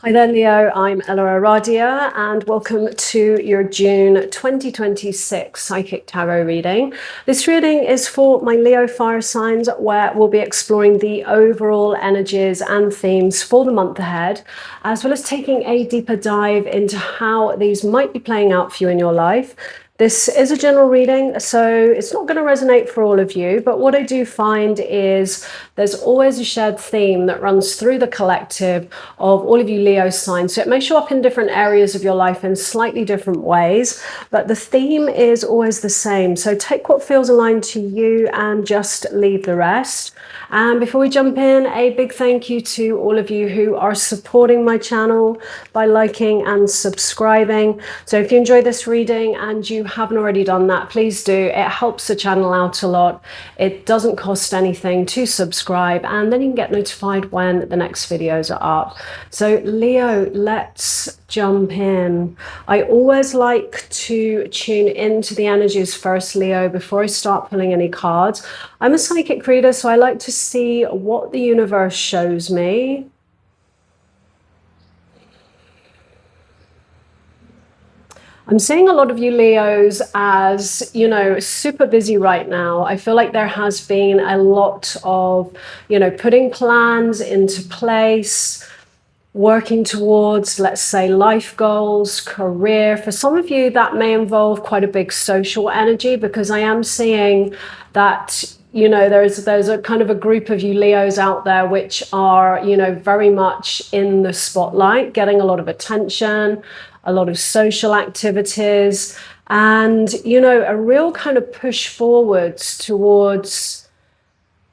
Hi there, Leo. I'm EllaAradia, and welcome to your June 2026 Psychic Tarot reading. This reading is for my Leo fire signs, where we'll be exploring the overall energies and themes for the month ahead, as well as taking a deeper dive into how these might be playing out for you in your life. This is a general reading, so it's not going to resonate for all of you, but what I do find is there's always a shared theme that runs through the collective of all of you Leo signs. So it may show up in different areas of your life in slightly different ways, but the theme is always the same. So take what feels aligned to you and just leave the rest. And before we jump in, a big thank you to all of you who are supporting my channel by liking and subscribing. So if you enjoy this reading and you haven't already done that, please do. It helps the channel out a lot. It doesn't cost anything to subscribe, and then you can get notified when the next videos are up. So Leo, let's jump in. I always like to tune into the energies first, Leo, before I start pulling any cards. I'm a psychic reader, so I like to see what the universe shows me. I'm seeing a lot of you Leos as, super busy right now. I feel like there has been a lot of, putting plans into place, working towards, let's say, life goals, career. For some of you, that may involve quite a big social energy, because I am seeing that, there's a kind of a group of you Leos out there which are, very much in the spotlight, getting a lot of attention, a lot of social activities, and, a real kind of push forwards towards,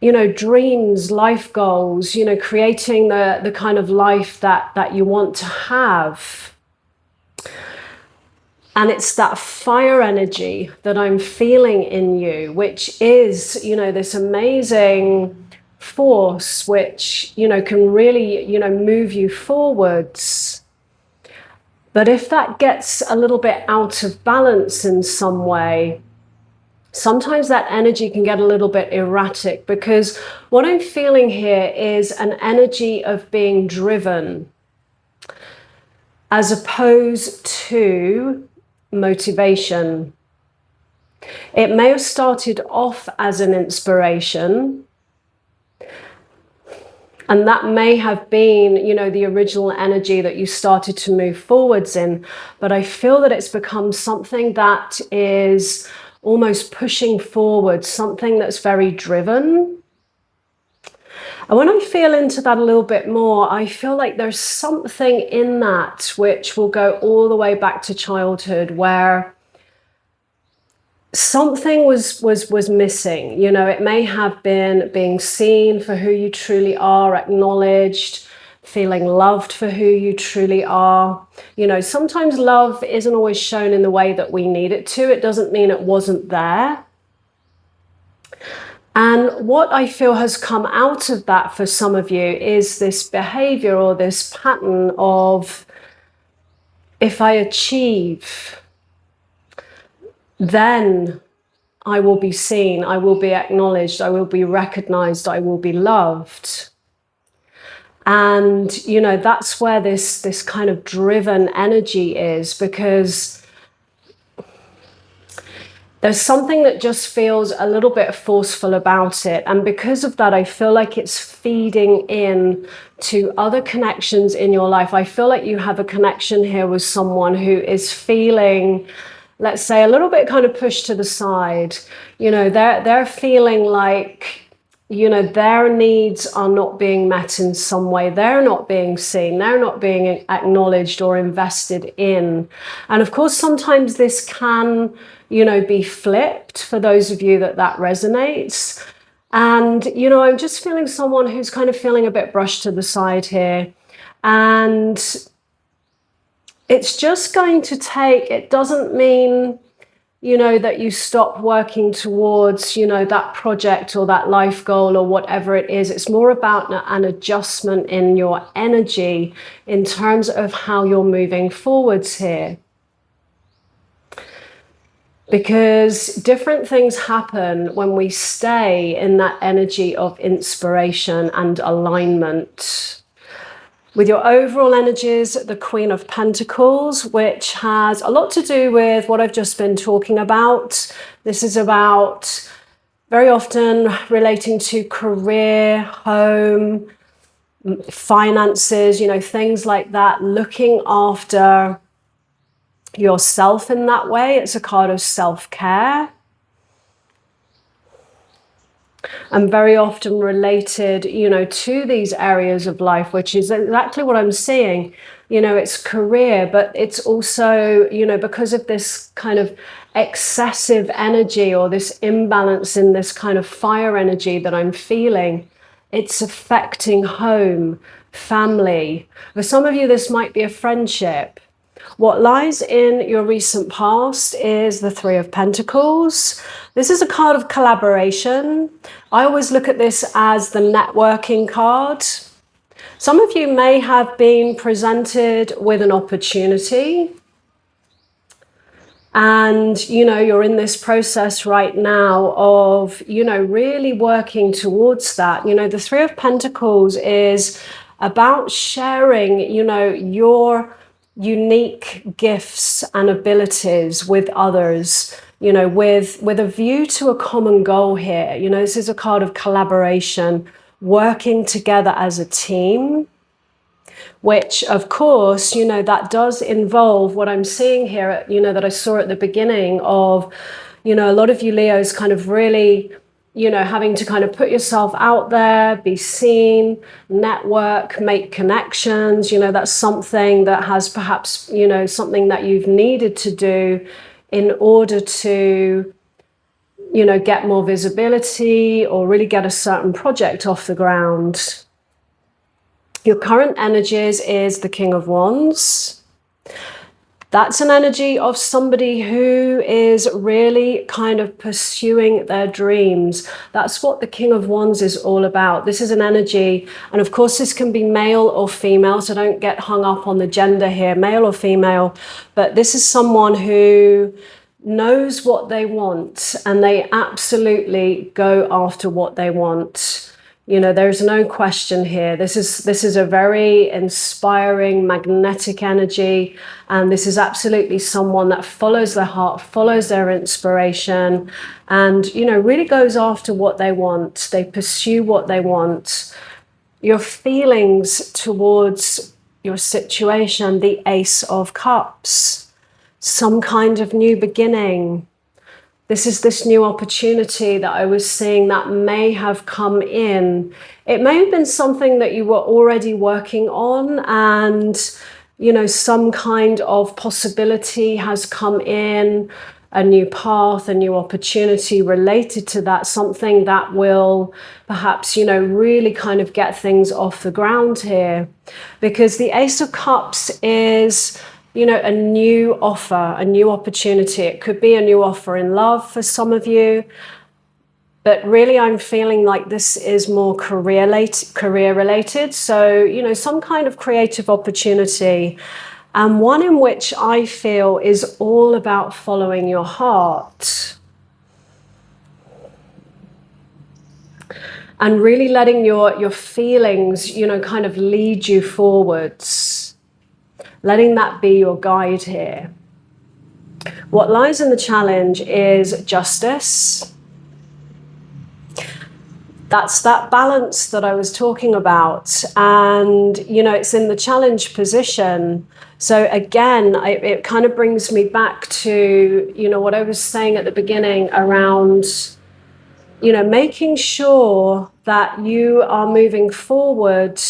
dreams, life goals, creating the kind of life that you want to have. And it's that fire energy that I'm feeling in you, which is, this amazing force which, can really, move you forwards. But if that gets a little bit out of balance in some way, sometimes that energy can get a little bit erratic, because what I'm feeling here is an energy of being driven as opposed to motivation. It may have started off as an inspiration, and that may have been, the original energy that you started to move forwards in. But I feel that it's become something that is almost pushing forward, something that's very driven. And when I feel into that a little bit more, I feel like there's something in that which will go all the way back to childhood, where something was missing. It may have been being seen for who you truly are, acknowledged, feeling loved for who you truly are. Sometimes love isn't always shown in the way that we need it to. It doesn't mean it wasn't there. And what I feel has come out of that for some of you is this behavior, or this pattern of, if I achieve, then I will be seen, I will be acknowledged, I will be recognized, I will be loved. And, that's where this kind of driven energy is, because there's something that just feels a little bit forceful about it. And because of that, I feel like it's feeding in to other connections in your life. I feel like you have a connection here with someone who is feeling, let's say, a little bit kind of pushed to the side. They're feeling like, their needs are not being met in some way. They're not being seen. They're not being acknowledged or invested in. And of course, sometimes this can, be flipped for those of you that resonates. And, I'm just feeling someone who's kind of feeling a bit brushed to the side here. And it's just going to take, it doesn't mean, that you stop working towards, that project or that life goal or whatever it is. It's more about an adjustment in your energy in terms of how you're moving forwards here. Because different things happen when we stay in that energy of inspiration and alignment. With your overall energies, the Queen of Pentacles, which has a lot to do with what I've just been talking about. This is about very often relating to career, home, finances, things like that, looking after yourself in that way. It's a card of self-care. And very often related, to these areas of life, which is exactly what I'm seeing. It's career, but it's also, because of this kind of excessive energy or this imbalance in this kind of fire energy that I'm feeling, it's affecting home, family. For some of you, this might be a friendship. What lies in your recent past is the Three of Pentacles. This is a card of collaboration. I always look at this as the networking card. Some of you may have been presented with an opportunity, and you're in this process right now of really working towards that. The Three of Pentacles is about sharing your unique gifts and abilities with others, with a view to a common goal here. This is a card of collaboration, working together as a team, which of course, that does involve what I'm seeing here, that I saw at the beginning of, a lot of you Leos kind of really, having to kind of put yourself out there, be seen, network, make connections. That's something that has perhaps, something that you've needed to do in order to, get more visibility or really get a certain project off the ground. Your current energies is the King of Wands. That's an energy of somebody who is really kind of pursuing their dreams. That's what the King of Wands is all about. This is an energy, and of course this can be male or female, so don't get hung up on the gender here, male or female, but this is someone who knows what they want and they absolutely go after what they want. There's no question here. This is a very inspiring, magnetic energy. And this is absolutely someone that follows their heart, follows their inspiration, and, really goes after what they want. They pursue what they want. Your feelings towards your situation, the Ace of Cups, some kind of new beginning. This is this new opportunity that I was seeing that may have come in. It may have been something that you were already working on, and, some kind of possibility has come in, a new path, a new opportunity related to that, something that will perhaps, really kind of get things off the ground here. Because the Ace of Cups is, a new offer, a new opportunity. It could be a new offer in love for some of you, but really I'm feeling like this is more career related. So, some kind of creative opportunity, and one in which I feel is all about following your heart and really letting your feelings, kind of lead you forwards. Letting that be your guide here. What lies in the challenge is justice. That's that balance that I was talking about. And, it's in the challenge position. So again, it kind of brings me back to, what I was saying at the beginning around, making sure that you are moving forward,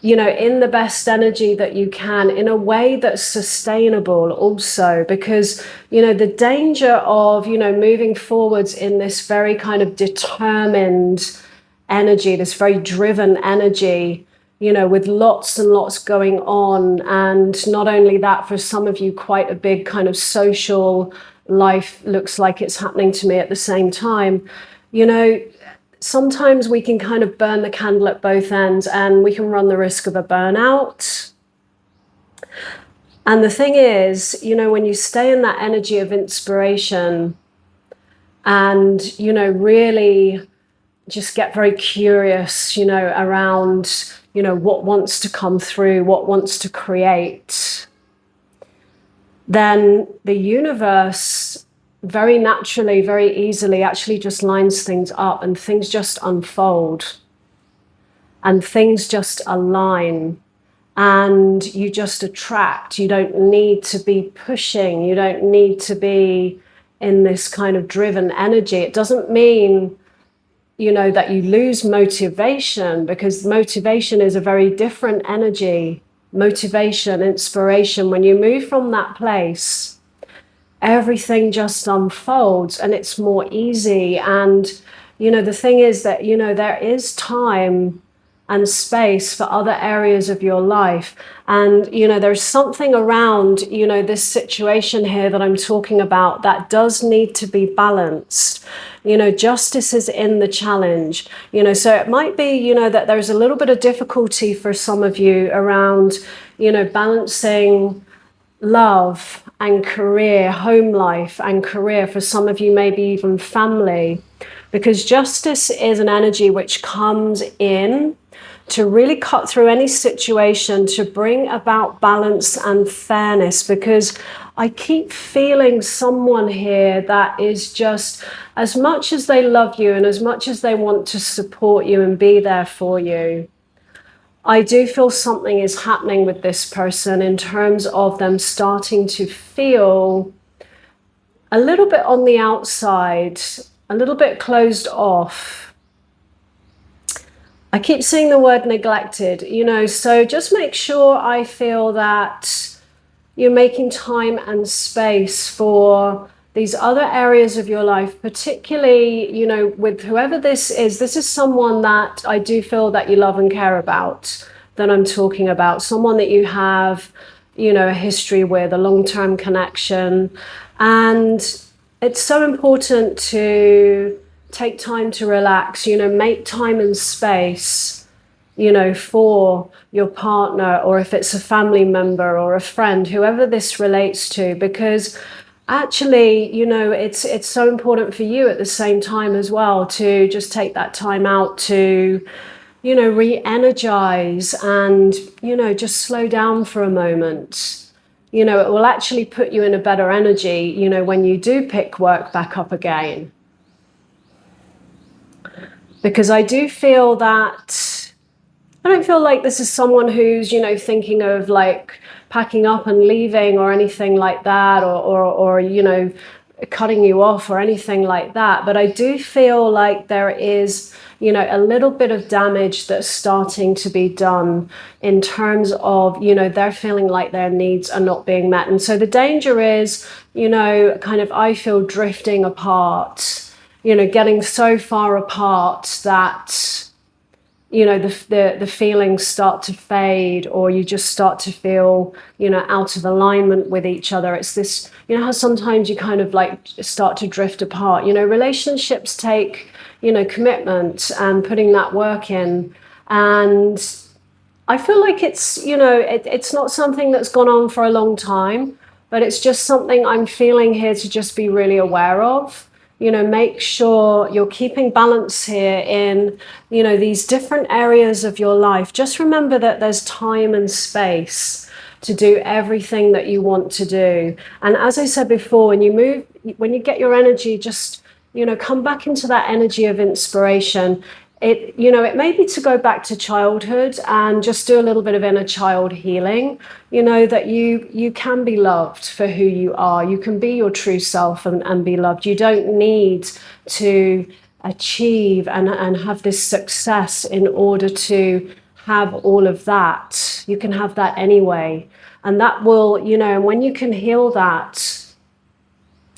in the best energy that you can, in a way that's sustainable also, because, the danger of, moving forwards in this very kind of determined energy, this very driven energy, with lots and lots going on. And not only that, for some of you, quite a big kind of social life looks like it's happening to me at the same time. Sometimes we can kind of burn the candle at both ends, and we can run the risk of a burnout. And the thing is, when you stay in that energy of inspiration and, really just get very curious, around, what wants to come through, what wants to create, then the universe very naturally, very easily actually just lines things up, and things just unfold and things just align, and you just attract. You don't need to be pushing. You don't need to be in this kind of driven energy. It doesn't mean, that you lose motivation, because motivation is a very different energy. Motivation, inspiration, when you move from that place, everything just unfolds and it's more easy. And, the thing is that, there is time and space for other areas of your life. And, there's something around, this situation here that I'm talking about that does need to be balanced. Justice is in the challenge, so it might be, that there's a little bit of difficulty for some of you around, balancing love and career, home life and career, for some of you, maybe even family, because justice is an energy which comes in to really cut through any situation, to bring about balance and fairness. Because I keep feeling someone here that is just, as much as they love you and as much as they want to support you and be there for you, I do feel something is happening with this person in terms of them starting to feel a little bit on the outside, a little bit closed off. I keep seeing the word neglected, so just make sure, I feel, that you're making time and space for these other areas of your life, particularly, with whoever this is. This is someone that I do feel that you love and care about, that I'm talking about, someone that you have, a history with, a long-term connection. And it's so important to take time to relax, make time and space, for your partner, or if it's a family member or a friend, whoever this relates to, because actually, it's so important for you at the same time as well to just take that time out to, re-energize and, just slow down for a moment. It will actually put you in a better energy, when you do pick work back up again. Because I do feel that, I don't feel like this is someone who's, thinking of like packing up and leaving or anything like that, or cutting you off or anything like that. But I do feel like there is, a little bit of damage that's starting to be done in terms of, they're feeling like their needs are not being met. And so the danger is, kind of, I feel, drifting apart, getting so far apart that, the feelings start to fade, or you just start to feel, out of alignment with each other. It's this, how sometimes you kind of like start to drift apart. Relationships take, commitment and putting that work in. And I feel like it's, it's not something that's gone on for a long time, but it's just something I'm feeling here to just be really aware of. Make sure you're keeping balance here in, these different areas of your life. Just remember that there's time and space to do everything that you want to do. And as I said before, when you get your energy, just, come back into that energy of inspiration. It may be to go back to childhood and just do a little bit of inner child healing, that you can be loved for who you are. You can be your true self and be loved. You don't need to achieve and have this success in order to have all of that. You can have that anyway. And that will, when you can heal that,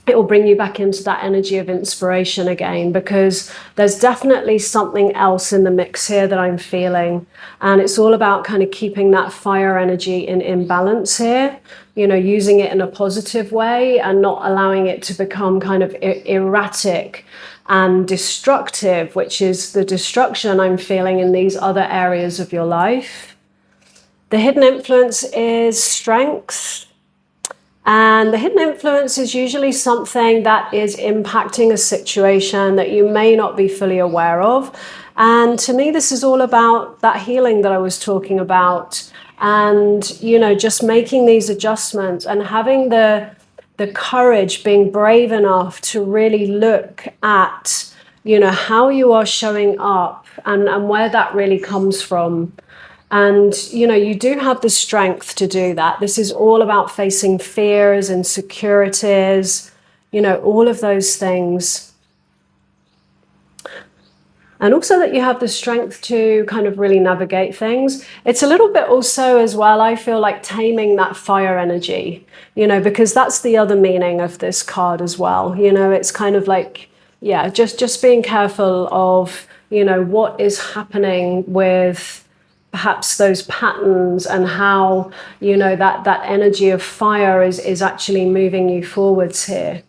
it will bring you back into that energy of inspiration again, because there's definitely something else in the mix here that I'm feeling. And it's all about kind of keeping that fire energy in balance here, using it in a positive way and not allowing it to become kind of erratic and destructive, which is the destruction I'm feeling in these other areas of your life. The hidden influence is strength. And the hidden influence is usually something that is impacting a situation that you may not be fully aware of. And to me, this is all about that healing that I was talking about. And, just making these adjustments and having the courage, being brave enough to really look at, how you are showing up and where that really comes from. And, you do have the strength to do that. This is all about facing fears, insecurities, all of those things. And also that you have the strength to kind of really navigate things. It's a little bit also as well, I feel like taming that fire energy, because that's the other meaning of this card as well. It's kind of like, yeah, just being careful of, what is happening with perhaps those patterns and how, that energy of fire is actually moving you forwards here.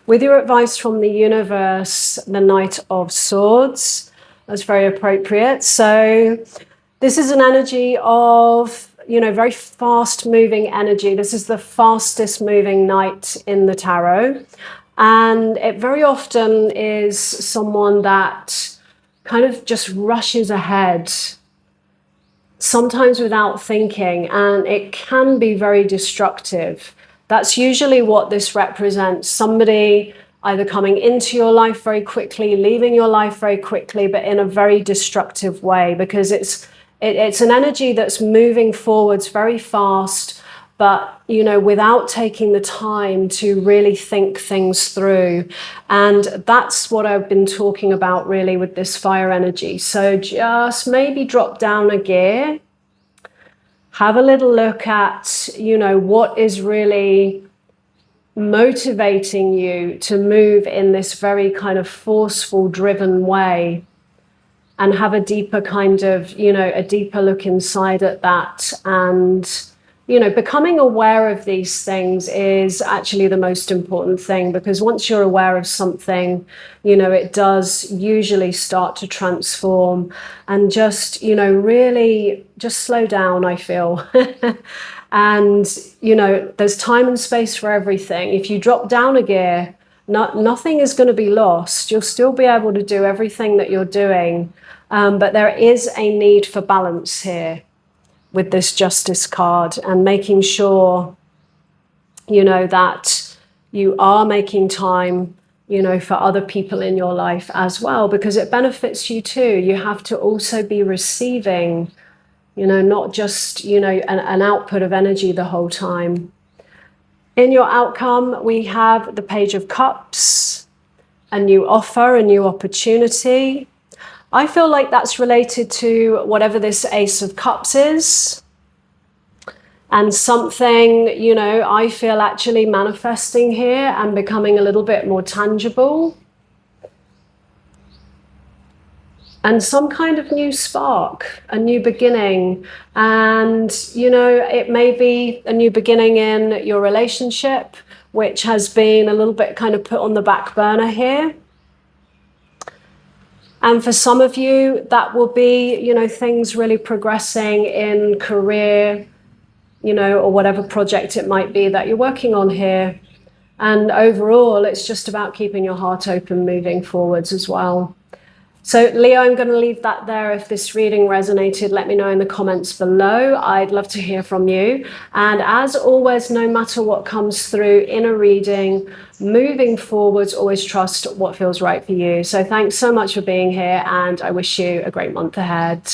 With your advice from the universe, the Knight of Swords, that's very appropriate. So this is an energy of, very fast moving energy. This is the fastest moving knight in the tarot. And it very often is someone that kind of just rushes ahead, sometimes without thinking, and it can be very destructive. That's usually what this represents. Somebody either coming into your life very quickly, leaving your life very quickly, but in a very destructive way, because it's an energy that's moving forwards very fast, but, without taking the time to really think things through. And that's what I've been talking about really with this fire energy. So just maybe drop down a gear. Have a little look at, what is really motivating you to move in this very kind of forceful, driven way, and have a deeper kind of, a deeper look inside at that. And, becoming aware of these things is actually the most important thing, because once you're aware of something, it does usually start to transform. And just, really just slow down, I feel. And, there's time and space for everything. If you drop down a gear, nothing is going to be lost. You'll still be able to do everything that you're doing. But there is a need for balance here with this Justice card, and making sure, that you are making time, for other people in your life as well, because it benefits you too. You have to also be receiving, not just, an output of energy the whole time. In your outcome, we have the Page of Cups, a new offer, a new opportunity. I feel like that's related to whatever this Ace of Cups is. And something, I feel actually manifesting here and becoming a little bit more tangible. And some kind of new spark, a new beginning. And, it may be a new beginning in your relationship, which has been a little bit kind of put on the back burner here. And for some of you, that will be, things really progressing in career, or whatever project it might be that you're working on here. And overall, it's just about keeping your heart open, moving forwards as well. So Leo, I'm going to leave that there. If this reading resonated, let me know in the comments below. I'd love to hear from you. And as always, no matter what comes through in a reading, moving forwards, always trust what feels right for you. So thanks so much for being here, and I wish you a great month ahead.